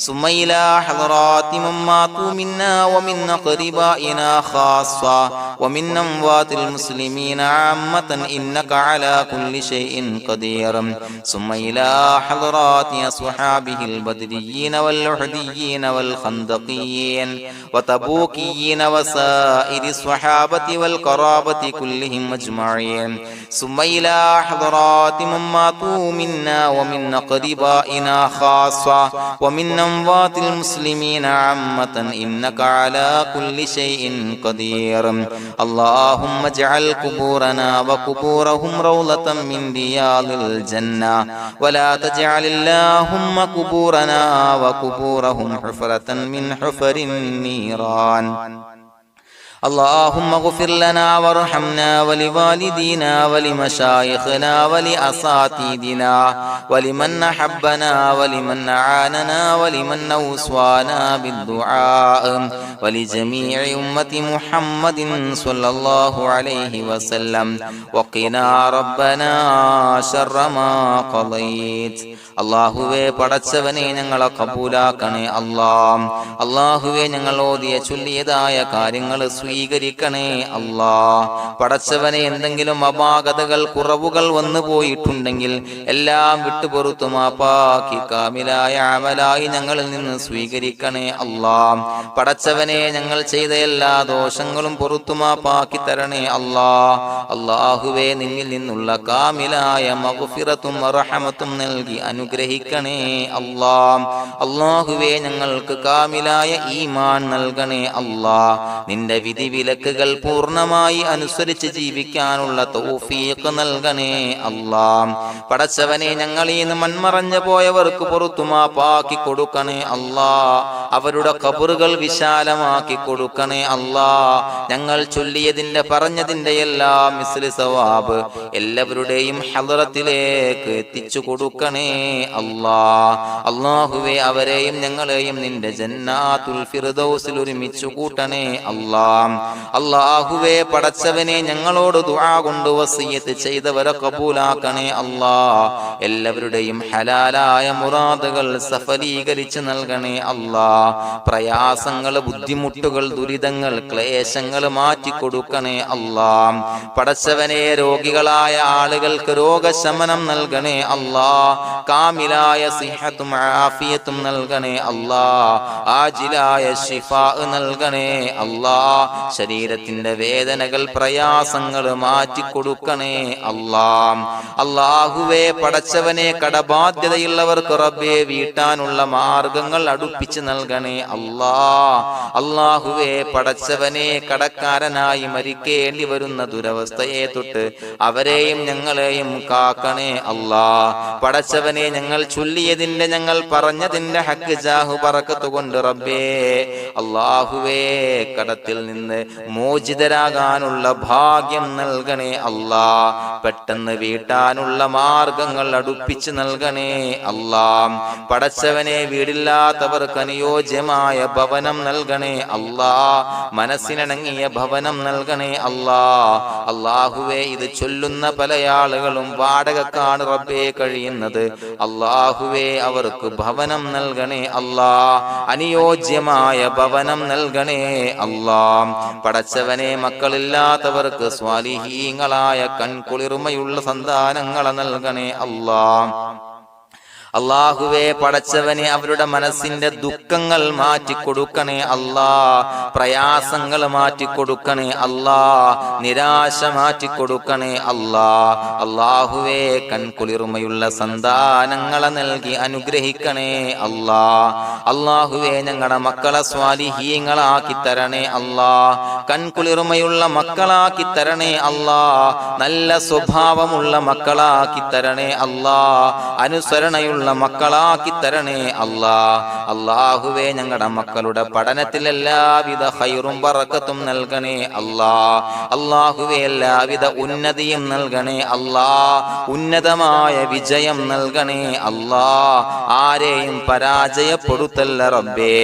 ثم إلى حضرات من ماتوا منا ومن أقربائنا خاصة ومن أموات المسلمين عامة إنك على كل شيء قدير، ثم إلى حضرات أصحابه البدريين والأحديين والخندقيين وتبوكيين وسائر الصحابة والقرابة كلهم أجمعين، ثم إلى حضرات من ماتوا منا ومن أقربائنا خاصة ومن أموات المسلمين عامة إنك على كل شيء قدير. اللهم اجعل قبورنا وقبورهم روضة من رياض الجنة، ولا تجعل اللهم قبورنا وقبورهم حفرة من حفر النيران. اللهم اغفر لنا وارحمنا ولوالدينا ولمشايخنا ولأساتذتنا ولمن أحبنا ولمن أعاننا ولمن أوصانا بالدعاء ولجميع أمة محمد صلى الله عليه وسلم وقنا ربنا شر ما قضيت. അള്ളാഹുവേ പടച്ചവനെ ഞങ്ങളെ കബൂലാക്കണേ അല്ലാഹ്. അള്ളാഹുവേ ഞങ്ങൾ ഓതിയ ചൊല്ലിയതായ കാര്യങ്ങൾ സ്വീകരിക്കണേ അല്ലാഹ്. പടച്ചവനെ എന്തെങ്കിലും അപാകതകൾ കുറവുകൾ വന്നു പോയിട്ടുണ്ടെങ്കിൽ എല്ലാം വിട്ടുപൊറുത്തു മാപ്പാക്കി കാമിലായ അമലായി ഞങ്ങളിൽ നിന്ന് സ്വീകരിക്കണേ അല്ലാഹ്. പടച്ചവനെ ഞങ്ങൾ ചെയ്ത എല്ലാ ദോഷങ്ങളും പൊറുത്തു മാപ്പാക്കി തരണേ അല്ലാഹ്. അള്ളാഹുവേ നിന്നിൽ നിന്നുള്ള കാമിലായ മഗ്ഫിറത്തും റഹമത്തും നൽകി അനുഗ്രഹിക്കണേ അല്ലാഹ്. അല്ലാഹുവേ ഞങ്ങൾക്ക് കാമിലായ ഈമാൻ നൽകണേ അല്ലാഹ്. നിന്റെ വിധി വിലക്കുകൾ പൂർണ്ണമായി അനുസരിച്ച് ജീവിക്കാനുള്ള തൗഫീഖ് നൽകണേ അല്ലാഹ്. പടച്ചവനെ ഞങ്ങളിൽ നിന്ന് മൺമറഞ്ഞു പോയവർക്ക് പുറത്തു മാപ്പാക്കി കൊടുക്കണേ അല്ലാഹ്. അവരുടെ ഖബറുകൾ വിശാലമാക്കി കൊടുക്കണേ അല്ലാഹ്. ഞങ്ങൾ ചൊല്ലിയതിന്റെ പറഞ്ഞതിന്റെ എല്ലാം മിസ്ലി സവാബ് എല്ലാവരുടെയും ഹളറത്തിലേക്ക് എത്തിച്ചു കൊടുക്കണേ അല്ലാഹ്. അല്ലാഹുവേ അവരെയും ഞങ്ങളെയും നിന്റെ ജന്നാത്തുൽ ഫിർദൗസിൽ ഒരുമിച്ചു കൂട്ടണേ അല്ലാഹ്. അല്ലാഹുവേ പടച്ചവനെ ഞങ്ങളോട് ദുആ കൊണ്ട് വസിയത്ത് ചെയ്തവരെ കബൂലാക്കണേ അല്ലാഹ്. എല്ലാവരുടെയും ഹലാലായ മുറാദുകൾ സഫലീകരിച്ച് നൽകണേ അല്ലാഹ്. പ്രയാസങ്ങൾ, ബുദ്ധിമുട്ടുകൾ, ദുരിതങ്ങൾ, ക്ലേശങ്ങൾ മാറ്റിക്കൊടുക്കണേ അല്ലാഹ്. പടച്ചവനെ രോഗികളായ ആളുകൾക്ക് രോഗശമനം നൽകണേ അല്ലാഹ്. കാമിലായ സിഹത്തും ആഫിയത്തും നൽകണേ അല്ലാഹ്. ആജിലായ ശിഫാ നൽകണേ അല്ലാഹ്. ശരീരത്തിന്റെ വേദനകൾ, പ്രയാസങ്ങൾ മാറ്റിക്കൊടുക്കണേ അല്ലാഹ്. അല്ലാഹുവേ പടച്ചവനെ കടബാധ്യതയുള്ളവർക്ക് റബ്ബേ വീട്ടാനുള്ള മാർഗങ്ങൾ അടുപ്പിച്ച് നൽകണേ അല്ലാഹ്. അല്ലാഹുവേ പടച്ചവനെ കടക്കാരനായി മരിക്കേണ്ടി വരുന്ന ദുരവസ്ഥയെ തൊട്ട് അവരെയും ഞങ്ങളെയും കാക്കണേ അല്ലാഹ്. പടച്ചവനെ ഞങ്ങൾ ചൊല്ലിയതിന്റെ, ഞങ്ങൾ പറഞ്ഞതിന്റെ ഹക്ക് ജാഹു ബറക്കത്ത് കൊണ്ട് റബ്ബേ അല്ലാഹുവേ കടത്തിൽ നിന്ന് മോചിതരാകാനുള്ള ഭാഗ്യം നൽകണേ അല്ലാഹ്. പെട്ടെന്ന് വീട്ടാനുള്ള മാർഗങ്ങൾ അടുപ്പിച്ച് നൽകണേ അല്ലാഹ്. പടച്ചവനെ വീടില്ലാത്തവർക്ക് അനുയോജ്യമായ ഭവനം നൽകണേ അല്ലാഹ്. മനസ്സിനിണങ്ങിയ ഭവനം നൽകണേ അല്ലാഹ്. അല്ലാഹുവേ ഇത് ചൊല്ലുന്ന പല ആളുകളും വാടകക്കാണ് റബ്ബേ കഴിയുന്നത്. അല്ലാഹുവേ അവർക്ക് ഭവനം നൽകണേ അല്ലാഹ്. അനുയോജ്യമായ ഭവനം നൽകണേ അല്ലാഹ്. പടച്ചവനെ മക്കളില്ലാത്തവർക്ക് സ്വാലിഹീങ്ങളായ കൺകുളിർമയുള്ള സന്താനങ്ങളെ നൽകണേ അല്ലാഹ്. അല്ലാഹുവേ പടച്ചവനെ അവരുടെ മനസ്സിന്റെ ദുഃഖങ്ങൾ മാറ്റിക്കൊടുക്കണേ അല്ലാഹ്. പ്രയാസങ്ങൾ മാറ്റിക്കൊടുക്കണേ അല്ലാഹ്. നിരാശ മാറ്റിക്കൊടുക്കണേ അല്ലാഹ്. അല്ലാഹുവേ കൺകുളിർമയുള്ള സന്താനങ്ങളെ നൽകി അനുഗ്രഹിക്കണേ അല്ലാഹ്. അല്ലാഹുവേ ഞങ്ങളുടെ മക്കളെ സ്വാലിഹീങ്ങളാക്കി തരണേ അല്ലാഹ്. കൺകുളിർമയുള്ള മക്കളാക്കി തരണേ അല്ലാഹ്. നല്ല സ്വഭാവമുള്ള മക്കളാക്കി തരണേ അല്ലാഹ്. അനുസരണയുള്ള മക്കളാക്കി തരണേ അല്ലാഹ്. അല്ലാഹുവേ ഞങ്ങളുടെ മക്കളുടെ പഠനത്തിൽ എല്ലാവിധ ഖൈറും ബറക്കത്തും നൽകണേ അല്ലാഹ്. അല്ലാഹുവേ എല്ലാവിധ ഉന്നതിയും നൽകണേ അല്ലാഹ്. ഉന്നതമായ വിജയം നൽകണേ അല്ലാഹ്. ആരെയും പരാജയപ്പെടുത്തല്ല റബ്ബേ.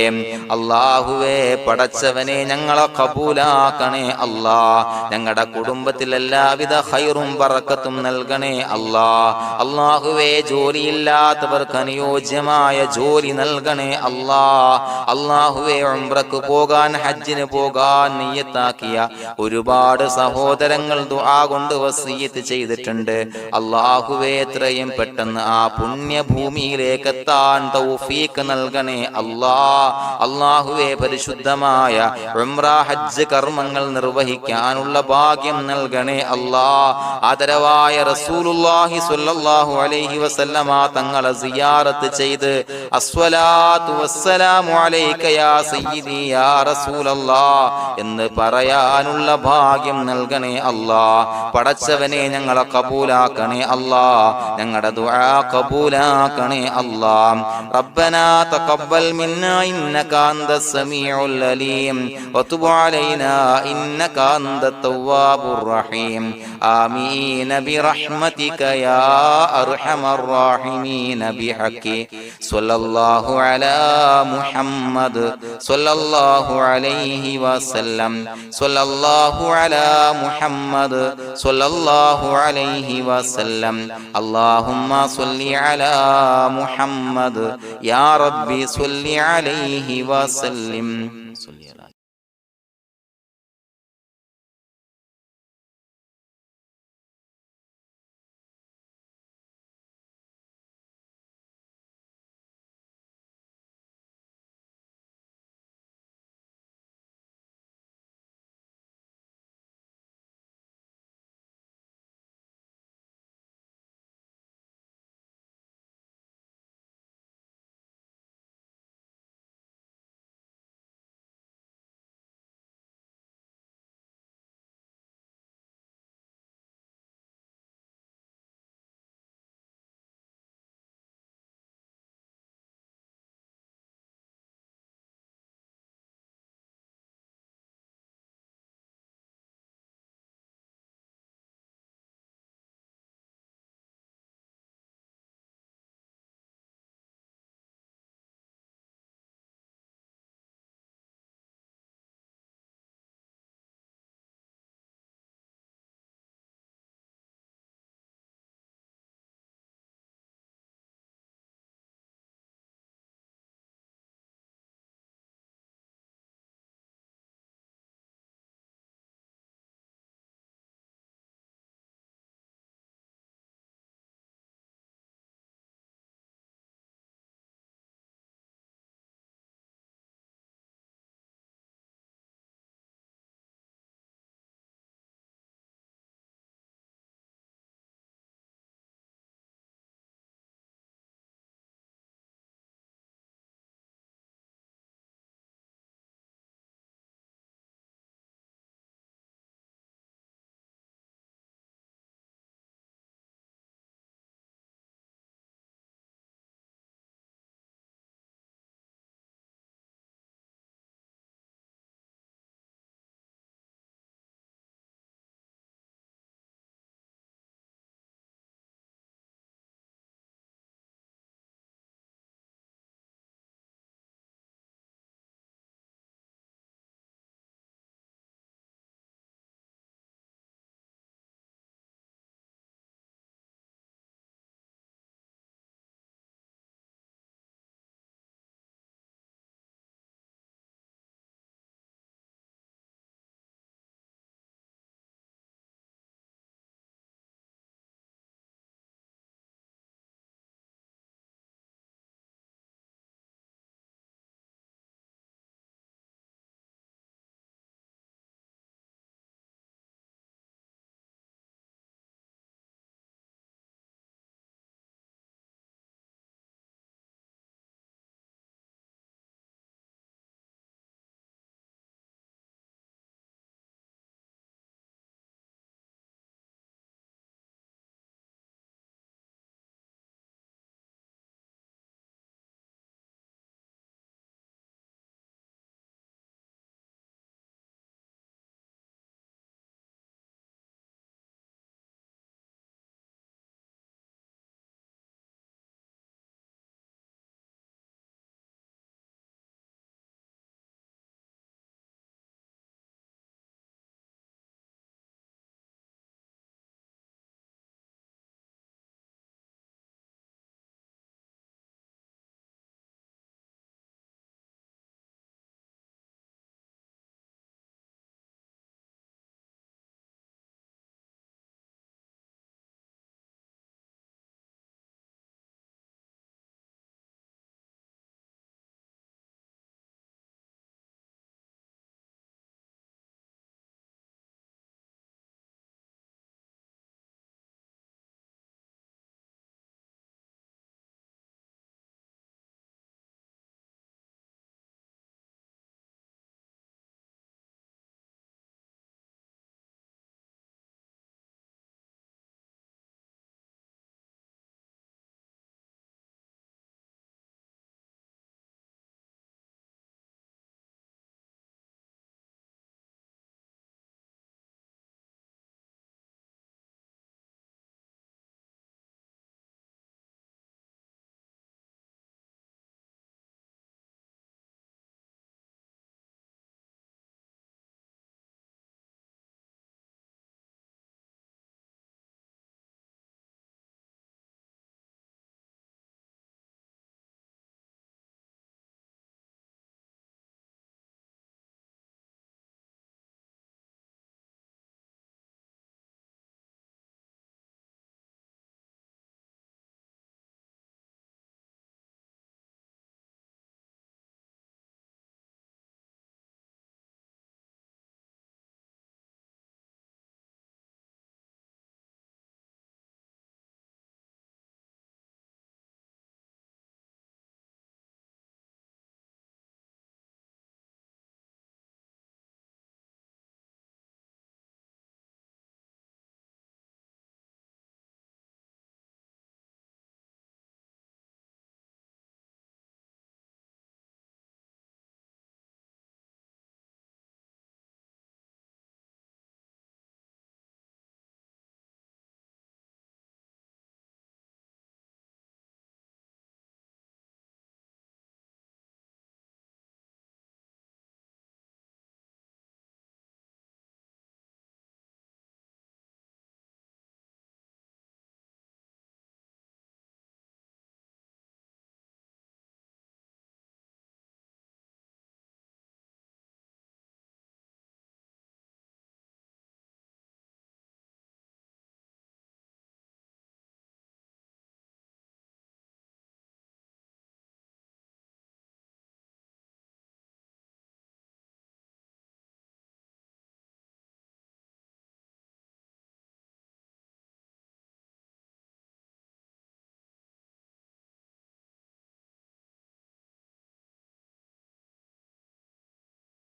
അല്ലാഹുവേ പടച്ചവനെ ഞങ്ങളെ കബൂലാക്കണേ അല്ലാഹ്. ഞങ്ങളുടെ കുടുംബത്തിൽ എല്ലാവിധ ഖൈറും ബറക്കത്തും നൽകണേ അല്ലാഹ്. അല്ലാഹുവേ ജോലിയില്ലാത്ത അനുയോജ്യമായ ജോലി നൽകണേ അല്ലാഹ്. അല്ലാഹുവേ ഉംറക്ക് പോകാൻ, ഹജ്ജിന് പോകാൻ നിയ്യത്താക്കിയ ഒരുപാട് സഹോദരങ്ങൾ ദുആ കൊണ്ട് വസിയത്ത് ചെയ്തിട്ടുണ്ട്. അല്ലാഹുവേ എത്രയും പെട്ടെന്ന് ആ പുണ്യഭൂമിയിലേക്ക് എത്താൻ തൗഫീഖ് നൽകണേ അല്ലാഹ്. അല്ലാഹുവേ പരിശുദ്ധമായ ഉംറ ഹജ്ജ് കർമ്മങ്ങൾ നിർവഹിക്കാനുള്ള ഭാഗ്യം നൽകണേ അല്ലാഹ്. ആദരവായ റസൂലുള്ളാഹി സ്വല്ലല്ലാഹു അലൈഹി വസല്ലമ തങ്ങളെ സിയാറത്ത് ചെയ്ത് അസ്സലാത്തു വസ്സലാമു അലൈക യാ സയ്യിദി യാ റസൂലല്ലാഹ് എന്ന് പറയാനുള്ള ഭാഗ്യം നൽകണേ അല്ലാഹ്. പടച്ചവനെ ഞങ്ങളെ കബൂലാക്കണേ അല്ലാഹ്, ഞങ്ങളുടെ ദുആ കബൂലാക്കണേ അല്ലാഹ്. റബ്ബനാ തഖബ്ബൽ മിന്നാ ഇന്നക അന്തസ് സമീഉൽ അലീം വതുബ് അലൈനാ ഇന്നക അന്തത് തവ്വാബുർ റഹീം. ആമീൻ ബിറഹ്മതിക യാ അർഹമർ റഹീമീൻ ബിഹഖി സ്വല്ലല്ലാഹു അലാ മുഹമ്മദ് സ്വല്ലല്ലാഹു അലൈഹി വസല്ലം സ്വല്ലല്ലാഹു അലാ മുഹമ്മദ് സ്വല്ലല്ലാഹു അലൈഹി വസല്ലം. അല്ലാഹുമ്മ സ്വല്ലി അലാ മുഹമ്മദ് യാ റബ്ബി സ്വല്ലി അലൈഹി വസല്ലം.